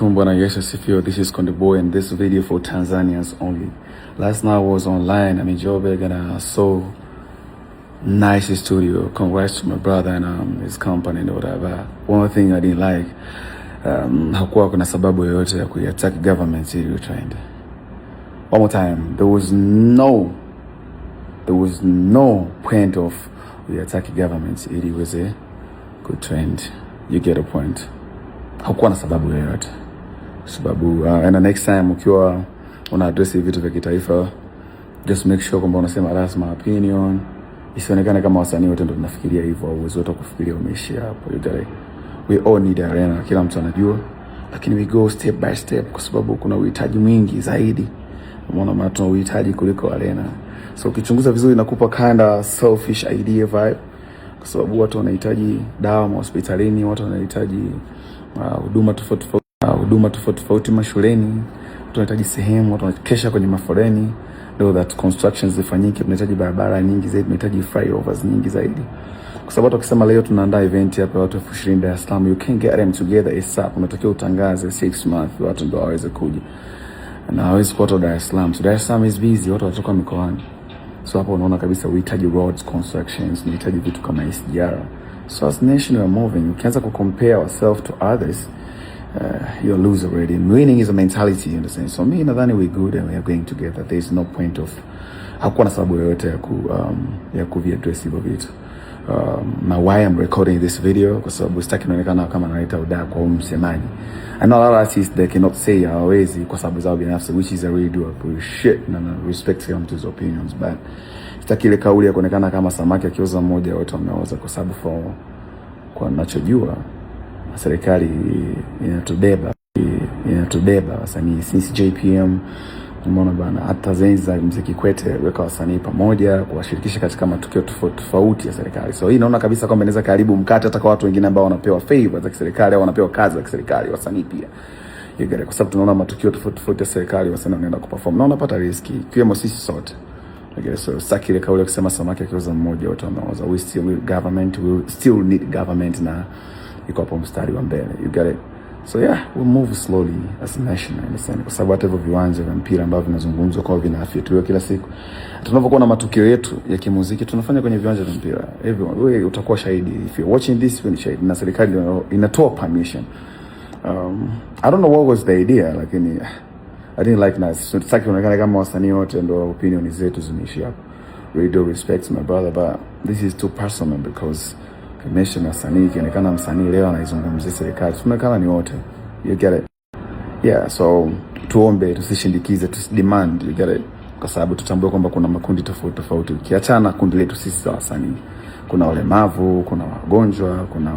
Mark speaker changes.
Speaker 1: alaikum, Bwana Yesu asifiwe. This is Konde Boy and this video for Tanzanians only. Last night I was online, I'm in Joburg and I saw nice studio. Congrats to my brother and his company and whatever. One thing I didn't like, hakuwa kuna sababu yoyote ya kuattack government ili trend. One more time, there was no point of attack government ili iweze good trend. You get a point. Hakuwa na sababu yoyote. Sababu and the next time ukiwa una address vitu vya kitaifa, just make sure kwamba unasema that's my opinion. Isionekane kama wasanii wote ndio tunafikiria hivyo au uwezo wote kufikiria umeishia hapo. You get it? We all need arena, kila mtu anajua. Lakini we go step by step kwa sababu kuna uhitaji mwingi zaidi. Umeona maana tuna uhitaji kuliko arena. So ukichunguza vizuri inakupa kinda selfish idea vibe. Kwa sababu watu wanahitaji dawa hospitalini, watu wanahitaji huduma tofauti mashuleni, watu wanahitaji sehemu, watu wanakesha kwenye maforeni, though that constructions zifanyike, tunahitaji barabara nyingi zaidi, tunahitaji flyovers nyingi zaidi. Kwa sababu tukisema leo tunaandaa event hapa watu 20 Dar es Salaam, you can't get them together ASAP. Unatakiwa utangaze 6 months watu ndio waweze kuja. Na hawezi kuwa Dar es Salaam. So Dar es Salaam is busy, watu wanatoka mikoani. So hapo unaona kabisa uhitaji roads, constructions, unahitaji vitu kama SGR. So as nation we are moving. Ukianza compare ourselves to others, you'll lose already. Winning is a mentality, you understand? So me nadhani we good and we are going together. There is no point of hakuwa na sababu yoyote ya kuviaddress hivyo vitu. Now why I'm recording this video kwa sababu sitaki kuonekana kama naita udaa kwa msemaji. I know a lot of artists they cannot say hawezi kwa sababu zao binafsi, which is a really do appreciate na respect him to his opinions, but sitaki ile kauli ya kuonekana kama samaki akioza mmoja wote wameoza, kwa sababu kwa ninachojua serikali inatubeba wasanii since JPM. Umeona bana, hata zenza Mzee Kikwete weka wasanii pamoja kuwashirikisha katika matukio tofauti ya serikali. So hii naona kabisa kwamba inaweza karibu mkate hata kwa watu wengine ambao wanapewa favor za serikali au wanapewa kazi za serikali, wasanii pia. Yegere kwa sababu tunaona matukio tofauti ya serikali wasanii wanaenda kuperform na wanapata riski kiwemo sisi sote. Yegere so saki ile kauli kusema samaki akioza mmoja wote wameoza. We still need government na iko hapo mstari wa mbele. You get it? So yeah, we move slowly as a nation, understand? Kwa sababu hata hivyo viwanja vya mpira ambavyo vinazungumzwa kwa vinafituliwa kila siku. Tunapokuwa na matukio yetu ya kimuziki tunafanya kwenye viwanja vya mpira. Wewe utakuwa shahidi. If you're watching this, wewe ni shahidi. Na serikali inatoa permission. I don't know what was the idea, lakini I didn't like that. So sitaki kuonekana kama wasanii wote ndio opinion zetu zimeishia hapo. Really do respect my brother, but this is too personal because commission wasanii kionekana msanii leo anaizungumzia serikali, tunaonekana ni wote. You get it? Yeah, so tuombe, tusishindikize, tusidemand, you get it? Kwa sababu tutambue kwamba kuna makundi tofauti. Ukiachana kundi letu sisi za wasanii, kuna walemavu, kuna wagonjwa, kuna